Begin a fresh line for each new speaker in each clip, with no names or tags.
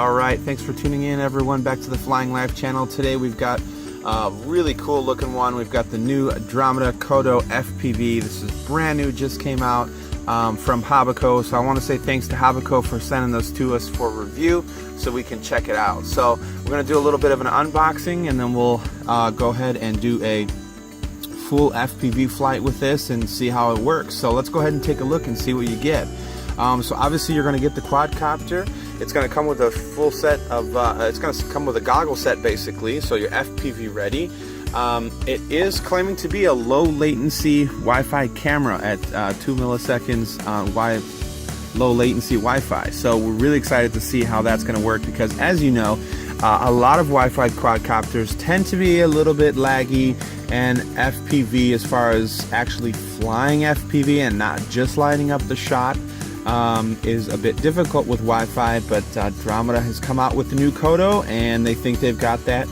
Alright, thanks for tuning in everyone back to the Flying Life channel. Today we've got a really cool looking one. We've got the new Dromida Kodo FPV. This is brand new, just came out from Hobbico. So I want to say thanks to Hobbico for sending this to us for review so we can check it out. So we're going to do a little bit of an unboxing and then we'll go ahead and do a full FPV flight with this and see how it works. So let's go ahead and take a look and see what you get. So obviously you're going to get the quadcopter. It's going to come with a full set of, it's going to come with a goggle set basically, so you're FPV ready. It is claiming to be a low latency Wi-Fi camera at 2 milliseconds low latency Wi-Fi. So we're really excited to see how that's going to work because, as you know, a lot of Wi-Fi quadcopters tend to be a little bit laggy, and FPV, as far as actually flying FPV and not just lighting up the shot, is a bit difficult with Wi-Fi, but Dromida has come out with the new Kodo and they think they've got that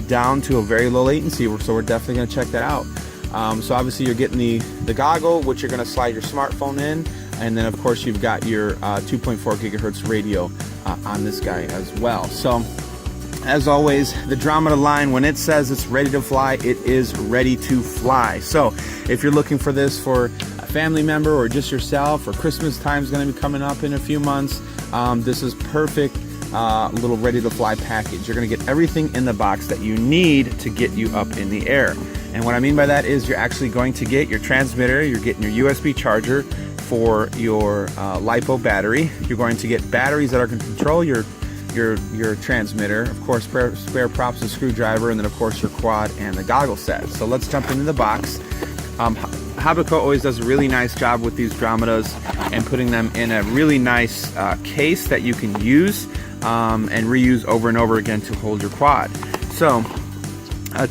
down to a very low latency, so we're definitely going to check that out. So obviously you're getting the goggle, which you're going to slide your smartphone in, and then of course you've got your 2.4 gigahertz radio on this guy as well. So as always, the Dromida line, when it says it's ready to fly, it is ready to fly. So if you're looking for this for a family member or just yourself, or Christmas time is going to be coming up in a few months, this is perfect little ready to fly package. You're going to get everything in the box that you need to get you up in the air. And what I mean by that is you're actually going to get your transmitter, you're getting your USB charger for your LiPo battery, you're going to get batteries that are going to control your transmitter, of course spare props, a screwdriver, and then of course your quad and the goggle set. So let's jump into the box. Hobbico always does a really nice job with these Dromidas and putting them in a really nice case that you can use and reuse over and over again to hold your quad. So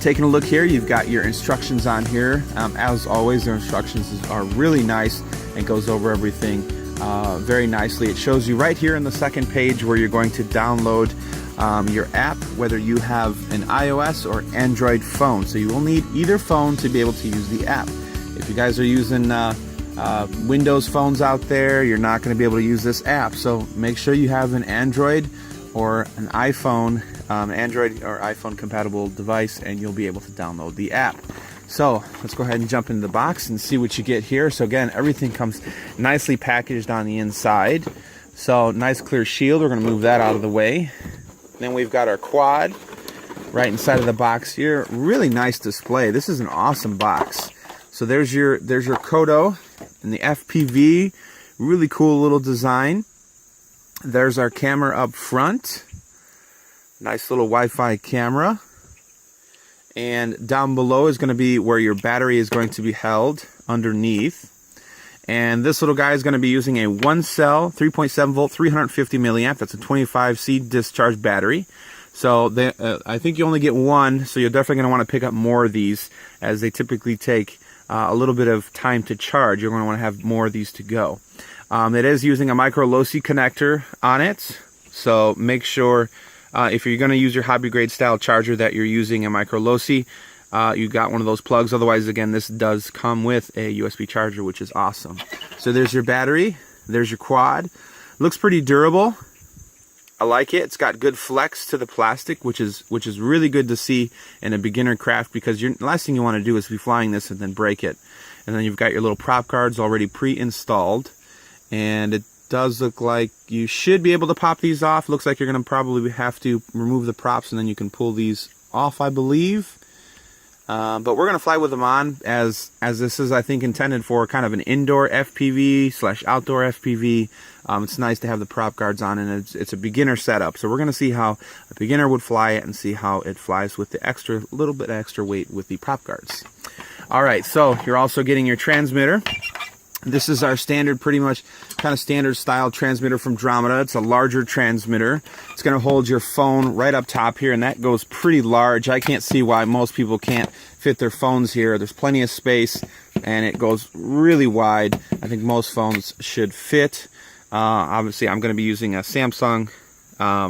taking a look here, you've got your instructions on here. As always, their instructions are really nice and goes over everything very nicely. It shows you right here in the second page where you're going to download your app, whether you have an iOS or Android phone. So you will need either phone to be able to use the app. If you guys are using Windows phones out there, you're not going to be able to use this app. So make sure you have an Android or an iPhone, Android or iPhone compatible device, and you'll be able to download the app. So let's go ahead and jump into the box and see what you get here. So again, everything comes nicely packaged on the inside. So nice clear shield, we're going to move that out of the way. Then we've got our quad right inside of the box here. Really nice display. This is an awesome box. So there's your Kodo and the FPV. Really cool little design. There's our camera up front. Nice little Wi-Fi camera. And down below is going to be where your battery is going to be held underneath. And this little guy is going to be using a 1-cell, 3.7 volt, 350 milliamp. That's a 25C discharge battery. So I think you only get one, so you're definitely going to want to pick up more of these, as they typically take a little bit of time to charge. You're going to want to have more of these to go. It is using a micro low-C connector on it, so make sure if you're going to use your hobby grade style charger that you're using a micro low-C. You got one of those plugs. Otherwise, again, this does come with a USB charger, which is awesome. So there's your battery, there's your quad. Looks pretty durable. I like it. It's got good flex to the plastic, which is really good to see in a beginner craft, because the last thing you want to do is be flying this and then break it. And then you've got your little prop guards already pre-installed, and it does look like you should be able to pop these off. Looks like you're going to probably have to remove the props and then you can pull these off, I believe. But we're going to fly with them on, as this is, I think, intended for kind of an indoor FPV / outdoor FPV. It's nice to have the prop guards on, and it's a beginner setup. So we're going to see how a beginner would fly it and see how it flies with the little bit extra weight with the prop guards. All right, so you're also getting your transmitter. This is our standard, pretty much kind of standard style transmitter from Dromida. It's a larger transmitter. It's going to hold your phone right up top here, and that goes pretty large. I can't see why most people can't fit their phones here. There's plenty of space, and it goes really wide. I think most phones should fit. Obviously, I'm going to be using a Samsung,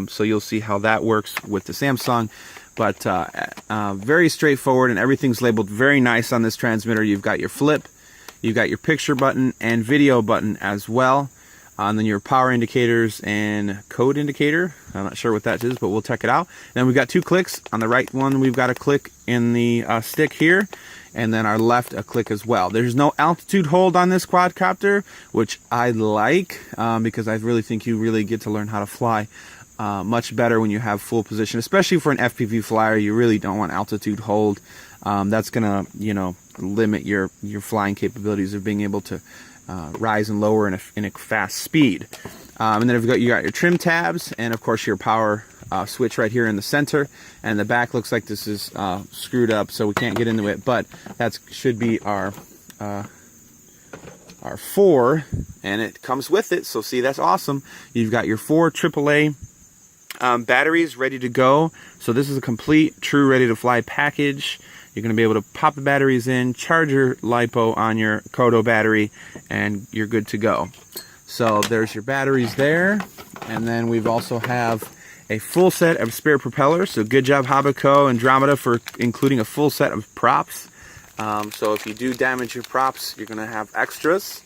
so you'll see how that works with the Samsung. But very straightforward, and everything's labeled very nice on this transmitter. You've got your flip. You've got your picture button and video button as well. And then your power indicators and code indicator. I'm not sure what that is, but we'll check it out. Then we've got 2 clicks. On the right one, we've got a click in the stick here, and then our left a click as well. There's no altitude hold on this quadcopter, which I like because I really think you really get to learn how to fly much better when you have full position, especially for an FPV flyer. You really don't want altitude hold. That's gonna, you know, limit your flying capabilities of being able to rise and lower in a fast speed. And then you got your trim tabs, and of course your power switch right here in the center. And the back looks like this is screwed up, so we can't get into it, but that should be our 4, and it comes with it. So see, that's awesome. You've got your 4 AAA batteries ready to go. So this is a complete, true, ready to fly package. You're going to be able to pop the batteries in, charge your LiPo on your Kodo battery, and you're good to go. So there's your batteries there. And then we've also have a full set of spare propellers. So good job Hobbico and Dromida for including a full set of props. So if you do damage your props, you're going to have extras.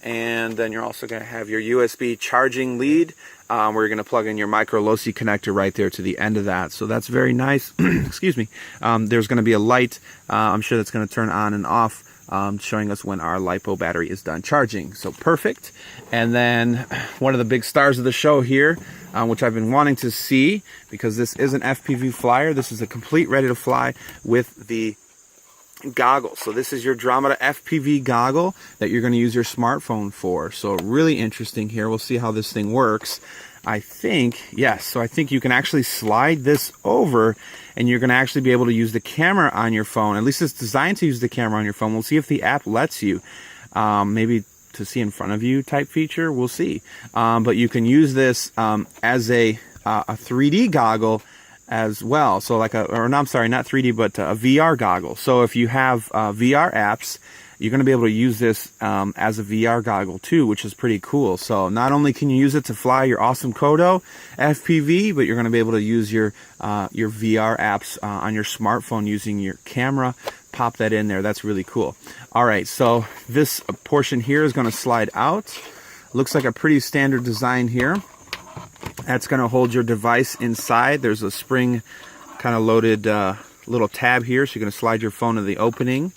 And then you're also going to have your USB charging lead, where you're going to plug in your micro low-C connector right there to the end of that. So that's very nice. Excuse me. There's going to be a light, I'm sure that's going to turn on and off, showing us when our LiPo battery is done charging. So perfect. And then one of the big stars of the show here, which I've been wanting to see, because this is an FPV flyer. This is a complete ready to fly with the goggle. So this is your Dromida FPV goggle that you're going to use your smartphone for. So really interesting here. We'll see how this thing works. I think, yes, so I think you can actually slide this over, and you're going to actually be able to use the camera on your phone. At least it's designed to use the camera on your phone. We'll see if the app lets you. Maybe to see in front of you type feature. We'll see. But you can use this as a 3D goggle as well. So like I'm sorry, not 3D, but a VR goggle. So if you have VR apps, you're going to be able to use this as a VR goggle too, which is pretty cool. So not only can you use it to fly your awesome Kodo FPV, but you're going to be able to use your VR apps on your smartphone using your camera. Pop that in there. That's really cool. All right, so this portion here is going to slide out. Looks like a pretty standard design here. That's going to hold your device inside. There's a spring kind of loaded little tab here, so you're going to slide your phone to the opening,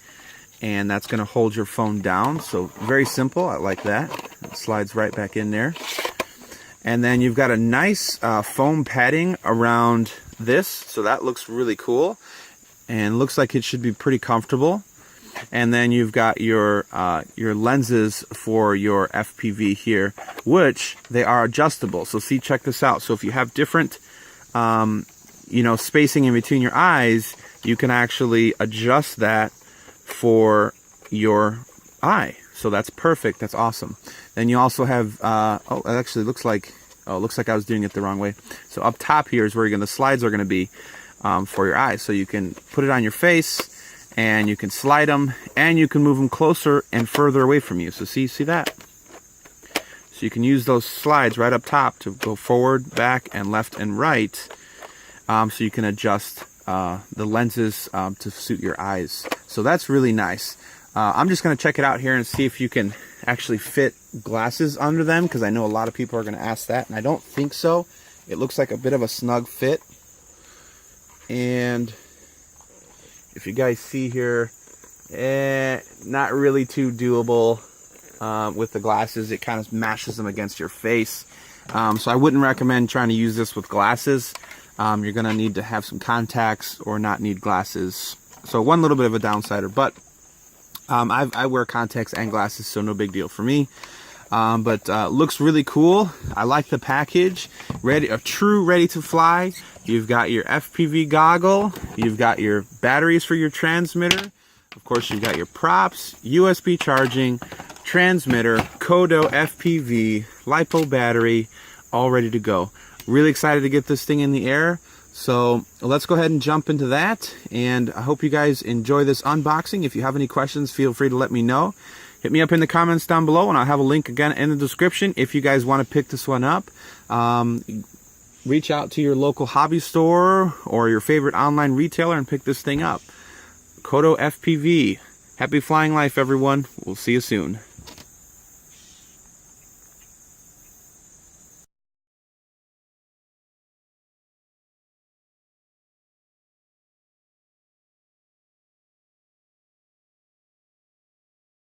and that's going to hold your phone down. So very simple. I like that. It slides right back in there. And then you've got a nice foam padding around this, so that looks really cool, and looks like it should be pretty comfortable. And then you've got your lenses for your FPV here, which they are adjustable. So see, check this out. So if you have different, spacing in between your eyes, you can actually adjust that for your eye. So that's perfect. That's awesome. Then you also have, it actually looks like, it looks like I was doing it the wrong way. So up top here is where the slides are going to be for your eyes. So you can put it on your face, and you can slide them, and you can move them closer and further away from you. So see that? So you can use those slides right up top to go forward, back, and left and right. So you can adjust the lenses to suit your eyes. So that's really nice. I'm just going to check it out here and see if you can actually fit glasses under them, because I know a lot of people are going to ask that, and I don't think so. It looks like a bit of a snug fit. And if you guys see here, not really too doable with the glasses. It kind of mashes them against your face. So I wouldn't recommend trying to use this with glasses. You're going to need to have some contacts or not need glasses. So one little bit of a downsider, but I wear contacts and glasses, so no big deal for me. But looks really cool. I like the package. A true ready to fly. You've got your FPV goggle. You've got your batteries for your transmitter. Of course, you've got your props, USB charging, transmitter, Kodo FPV, LiPo battery, all ready to go. Really excited to get this thing in the air. So let's go ahead and jump into that. And I hope you guys enjoy this unboxing. If you have any questions, feel free to let me know. Hit me up in the comments down below, and I'll have a link again in the description if you guys want to pick this one up. Reach out to your local hobby store or your favorite online retailer and pick this thing up. Kodo FPV. Happy flying life, everyone. We'll see you soon.